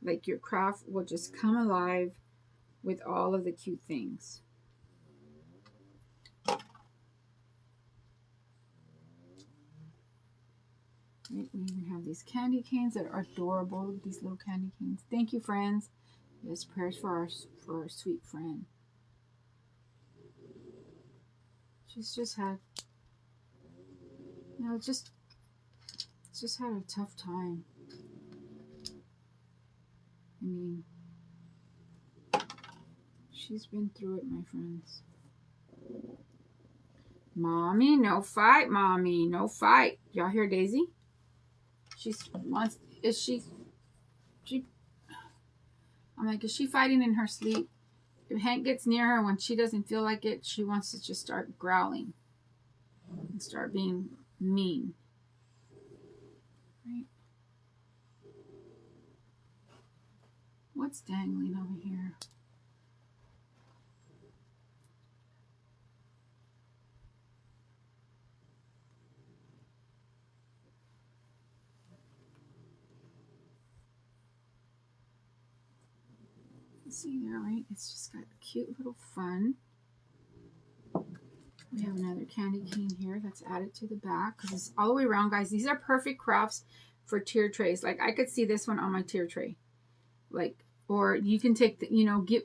Like your craft will just come alive with all of the cute things. Right, we even have these candy canes that are adorable. These little candy canes. Thank you, friends. Yes, prayers for our sweet friend. She's just had, just had a tough time. I mean, she's been through it, my friends. Mommy, no fight, mommy, no fight. Y'all hear Daisy? I'm like, is she fighting in her sleep? If Hank gets near her when she doesn't feel like it, she wants to just start growling and start being mean. Right? What's dangling over here? See there, right? It's just got a cute little fun. We have another candy cane here that's added to the back because it's all the way around, guys. These are perfect crafts for tier trays. Like, I could see this one on my tier tray. Like, or you can take the,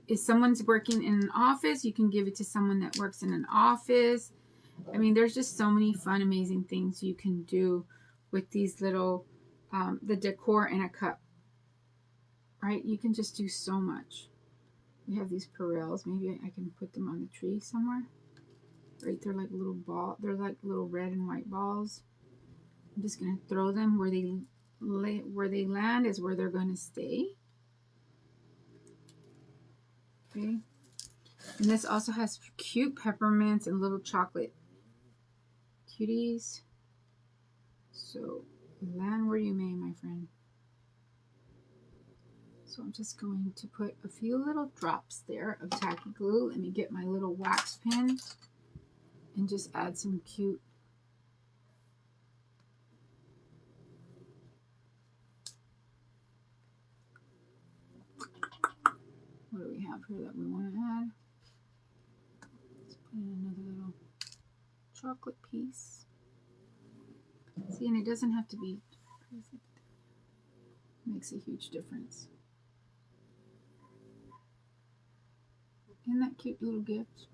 if someone's working in an office, you can give it to someone that works in an office. I mean, there's just so many fun, amazing things you can do with these little, the decor in a cup, right? You can just do so much. We have these Perels. Maybe I can put them on the tree somewhere. Right, they're like little they're like little red and white balls. I'm just gonna throw them where they land is where they're gonna stay. Okay, and this also has cute peppermints and little chocolate cuties. So land where you may, my friend. So I'm just going to put a few little drops there of tacky glue. Let me get my little wax pen and just add some cute what do we have here that we want to add? Let's put in another little chocolate piece. See, and it doesn't have to be perfect. Makes a huge difference. Isn't that cute little gift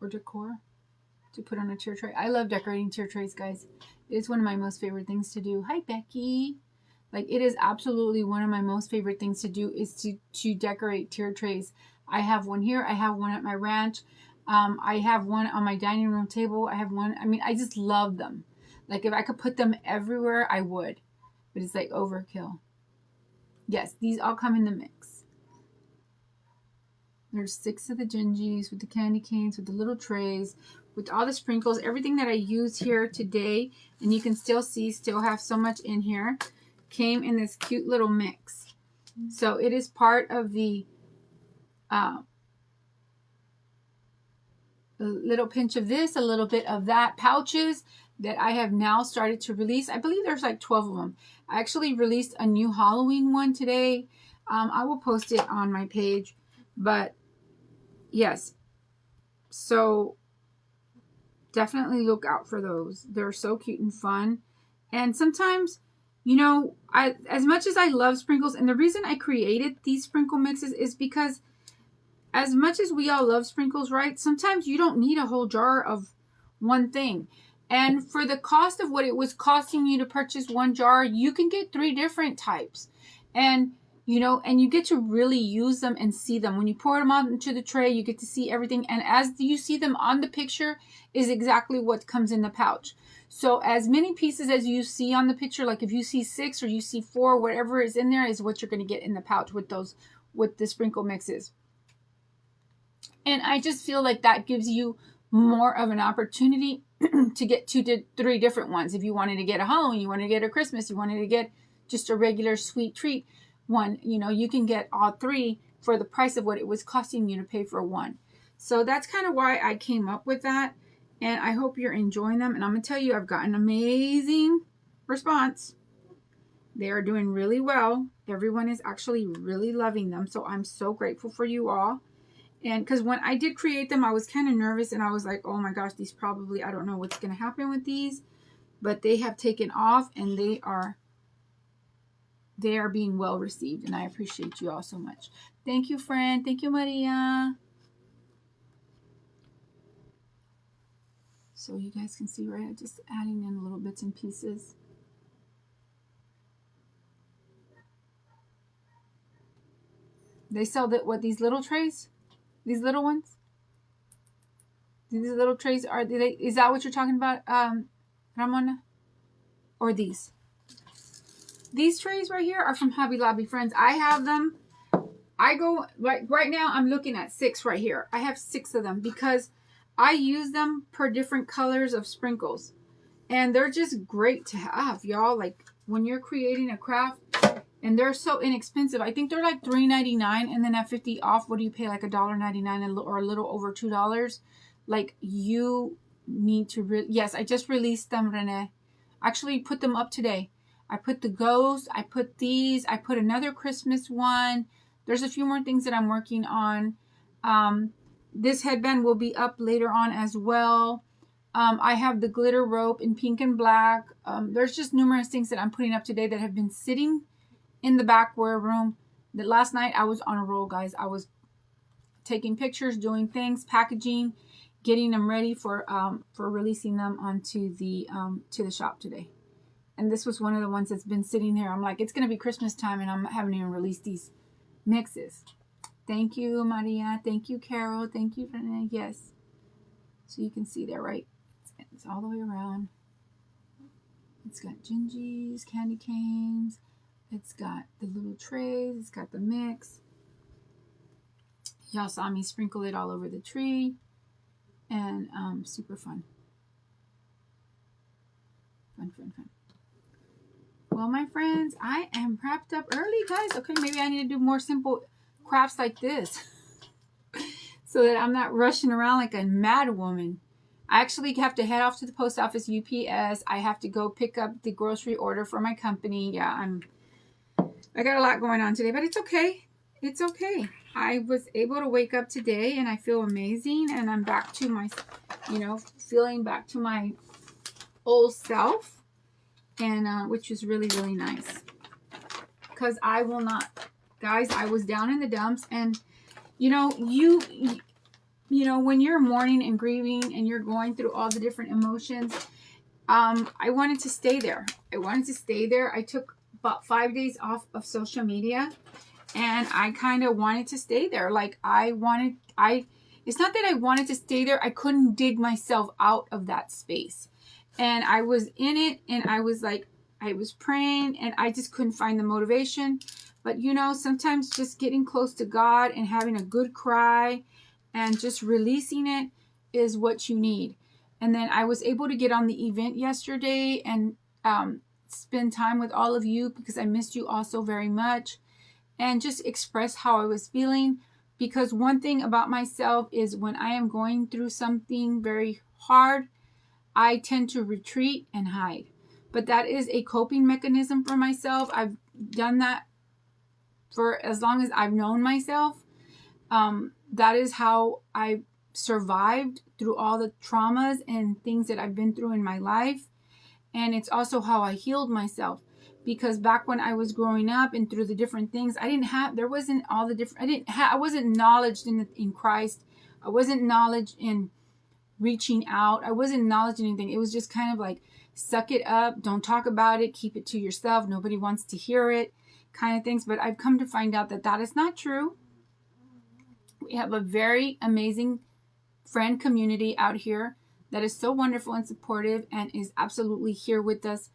or decor to put on a tier tray? I love decorating tier trays, guys. It's one of my most favorite things to do. Hi, Becky. Like, it is absolutely one of my most favorite things to do is to decorate tier trays. I have one here. I have one at my ranch. I have one on my dining room table. I have one. I mean, I just love them. Like, if I could put them everywhere, I would. But it's like overkill. Yes, these all come in the mix. There's 6 of the gingies with the candy canes, with the little trays, with all the sprinkles, everything that I use here today. And you can still see, still have so much in here. Came in this cute little mix. So it is part of the a little pinch of this, a little bit of that pouches that I have now started to release. I believe there's like 12 of them. I actually released a new Halloween one today. I will post it on my page. But yes, so definitely look out for those. They're so cute and fun. And sometimes, as much as I love sprinkles, and the reason I created these sprinkle mixes is because as much as we all love sprinkles, right? Sometimes you don't need a whole jar of one thing. And for the cost of what it was costing you to purchase one jar, you can get 3 different types. And, and you get to really use them and see them. When you pour them onto the tray, you get to see everything. And as you see them on the picture is exactly what comes in the pouch. So as many pieces as you see on the picture, like if you see 6 or you see 4, whatever is in there is what you're going to get in the pouch with the sprinkle mixes. And I just feel like that gives you more of an opportunity to get 2 to 3 different ones. If you wanted to get a Halloween, you wanted to get a Christmas, you wanted to get just a regular sweet treat one, you can get all 3 for the price of what it was costing you to pay for one. So that's kind of why I came up with that. And I hope you're enjoying them. And I'm going to tell you, I've gotten amazing response. They are doing really well. Everyone is actually really loving them. So I'm so grateful for you all. And because when I did create them, I was kind of nervous and I was like, oh my gosh, these probably, I don't know what's going to happen with these, but they have taken off and they are they are being well received, and I appreciate you all so much. Thank you, friend. Thank you, Maria. So you guys can see, right? I'm just adding in little bits and pieces. They sell these little trays? These little ones? These little trays is that what you're talking about, Ramona? Or these? These trays right here are from Hobby Lobby, friends. I have them. I go right now. I'm looking at 6 right here. I have 6 of them because I use them per different colors of sprinkles, and they're just great to have, y'all. Like when you're creating a craft, and they're so inexpensive. I think they're like $3.99, and then at 50 off, what do you pay? Like $1.99 or a little over $2. Like you need to. Yes, I just released them, Renee. Actually, put them up today. I put the ghost. I put these. I put another Christmas one. There's a few more things that I'm working on. This headband will be up later on as well. I have the glitter rope in pink and black. There's just numerous things that I'm putting up today that have been sitting in the back room. That last night I was on a roll, guys. I was taking pictures, doing things, packaging, getting them ready for releasing them onto the to the shop today. And this was one of the ones that's been sitting here. I'm like, it's gonna be Christmas time, and I haven't even released these mixes. Thank you, Maria. Thank you, Carol. Thank you, Renee. Yes. So you can see there, right? It's all the way around. It's got gingies, candy canes. It's got the little trays. It's got the mix. Y'all saw me sprinkle it all over the tree. And super fun. Fun. Well, my friends, I am wrapped up early, guys. Okay, maybe I need to do more simple crafts like this so that I'm not rushing around like a mad woman. I actually have to head off to the post office, UPS. I have to go pick up the grocery order for my company. Yeah, I got a lot going on today, but it's okay. It's okay. I was able to wake up today, and I feel amazing, and I'm back to my, feeling back to my old self. And which is really, really nice, because I will not, guys, I was down in the dumps, and when you're mourning and grieving and you're going through all the different emotions, I wanted to stay there. I took about 5 days off of social media, and I kind of wanted to stay there. Like it's not that I wanted to stay there. I couldn't dig myself out of that space. And I was in it, and I was praying, and I just couldn't find the motivation. But, sometimes just getting close to God and having a good cry and just releasing it is what you need. And then I was able to get on the event yesterday and spend time with all of you, because I missed you all so very much, and just express how I was feeling. Because one thing about myself is when I am going through something very hard, I tend to retreat and hide. But that is a coping mechanism for myself. I've done that for as long as I've known myself. That is how I survived through all the traumas and things that I've been through in my life. And it's also how I healed myself. Because back when I was growing up and through the different things, I wasn't knowledged in Christ. I wasn't knowledged in reaching out. I wasn't knowledge anything. It was just kind of like, suck it up, don't talk about it, keep it to yourself, nobody wants to hear it, kind of things. But I've come to find out that is not true. We have a very amazing friend community out here that is so wonderful and supportive, and is absolutely here with us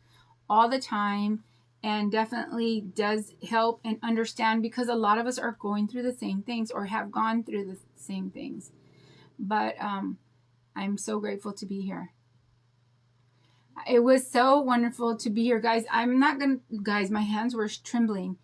all the time, and definitely does help and understand, because a lot of us are going through the same things or have gone through the same things. But I'm so grateful to be here. It was so wonderful to be here, guys. My hands were trembling.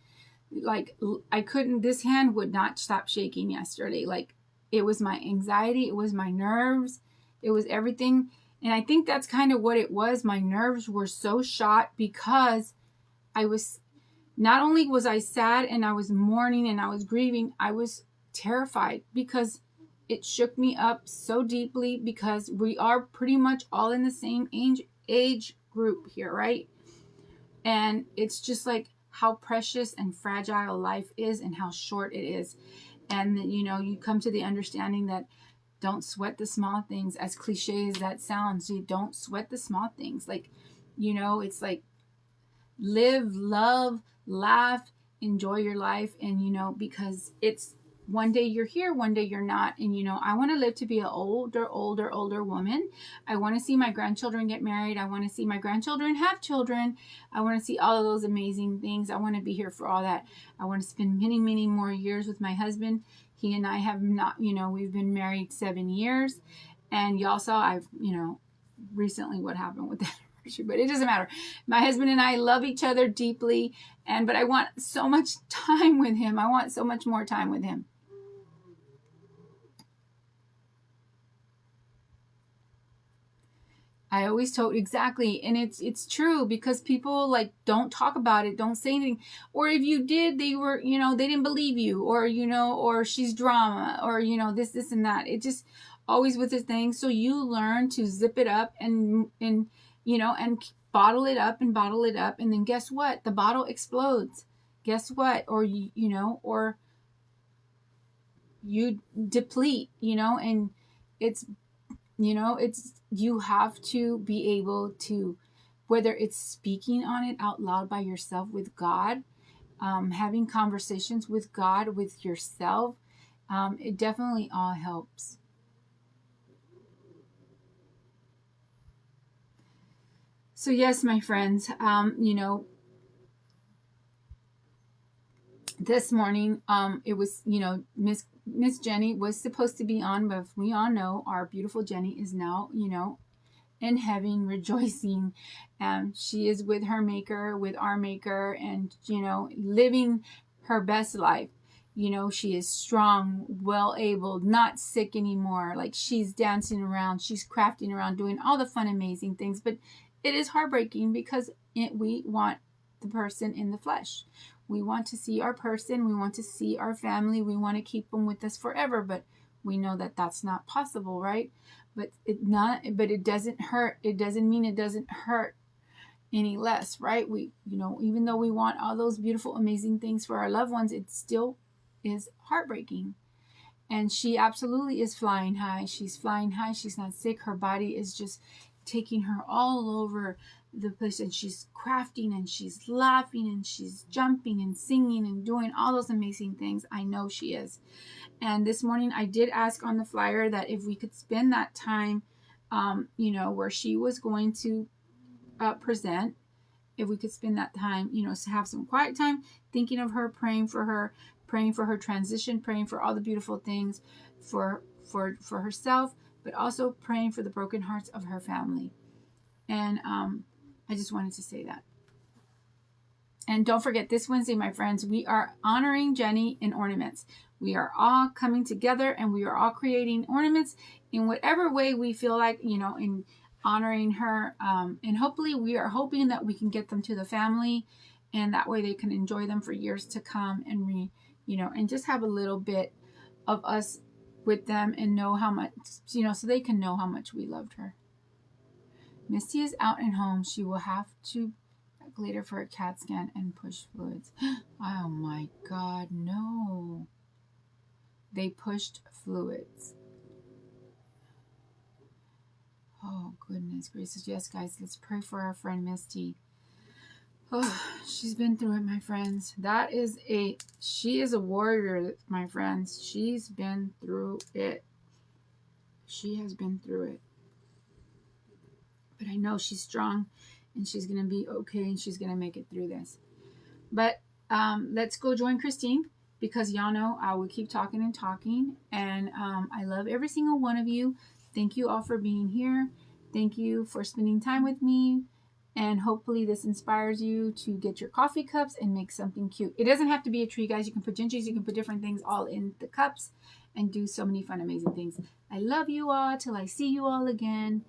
Like, I couldn't, this hand would not stop shaking yesterday. Like, it was my anxiety, it was my nerves, it was everything. And I think that's kind of what it was. My nerves were so shot, because not only was I sad and I was mourning and I was grieving, I was terrified, because it shook me up so deeply, because we are pretty much all in the same age group here, right? And it's just like, how precious and fragile life is and how short it is. And, you know, you come to the understanding that don't sweat the small things, as cliche as that sounds. You don't sweat the small things. Like, you know, it's like live, love, laugh, enjoy your life. And, you know, because it's one day you're here, one day you're not. And, you know, I want to live to be an older woman. I want to see my grandchildren get married. I want to see my grandchildren have children. I want to see all of those amazing things. I want to be here for all that. I want to spend many, many more years with my husband. He and I have not, you know, we've been married 7 years. And y'all saw, I've, you know, recently what happened with that. But it doesn't matter. My husband and I love each other deeply, but I want so much time with him. I want so much more time with him. I always told exactly, and it's true, because people like don't talk about it, don't say anything, or if you did, they were, you know, they didn't believe you, or, you know, or she's drama, or, you know, this and that. It just always with this thing. So you learn to zip it up and you know, and bottle it up, and then guess what? The bottle explodes. Guess what? Or you know, or you deplete, you know, and it's, you know, it's, you have to be able to, whether it's speaking on it out loud by yourself with God, having conversations with God, with yourself, it definitely all helps. So yes, my friends, you know, this morning, it was, you know, Miss Jenny was supposed to be on, but we all know our beautiful Jenny is now, you know, in heaven rejoicing. She is with her maker, with our maker, and, you know, living her best life. You know, she is strong, well able, not sick anymore. Like, she's dancing around, she's crafting around, doing all the fun, amazing things. But it is heartbreaking because we want the person in the flesh. We want to see our person. We want to see our family. We want to keep them with us forever. But we know that that's not possible, right? But it doesn't hurt. It doesn't mean it doesn't hurt any less, right? We, you know, even though we want all those beautiful, amazing things for our loved ones, it still is heartbreaking. And she absolutely is flying high. She's flying high. She's not sick. Her body is just taking her all over the place, and she's crafting, and she's laughing, and she's jumping and singing and doing all those amazing things. I know she is. And this morning I did ask on the flyer that if we could spend that time, you know, where she was going to present, if we could spend that time, you know, to have some quiet time, thinking of her, praying for her transition, praying for all the beautiful things for herself, but also praying for the broken hearts of her family. And I just wanted to say that. And don't forget, this Wednesday, my friends, we are honoring Jenny in ornaments. We are all coming together, and we are all creating ornaments in whatever way we feel like, you know, in honoring her. And hopefully we are hoping that we can get them to the family, and that way they can enjoy them for years to come, and you know, and just have a little bit of us with them, and know how much, you know, so they can know how much we loved her. Misty is out and home. She will have to later for a CAT scan and push fluids. Oh my God, no. They pushed fluids. Oh, goodness gracious. Yes, guys, let's pray for our friend Misty. Oh, she's been through it, my friends. She is a warrior, my friends. She's been through it. She has been through it. But I know she's strong, and she's going to be okay, and she's going to make it through this. But let's go join Christine, because y'all know I will keep talking and talking. And I love every single one of you. Thank you all for being here. Thank you for spending time with me. And hopefully this inspires you to get your coffee cups and make something cute. It doesn't have to be a tree, guys. You can put gingies, you can put different things all in the cups and do so many fun, amazing things. I love you all till I see you all again.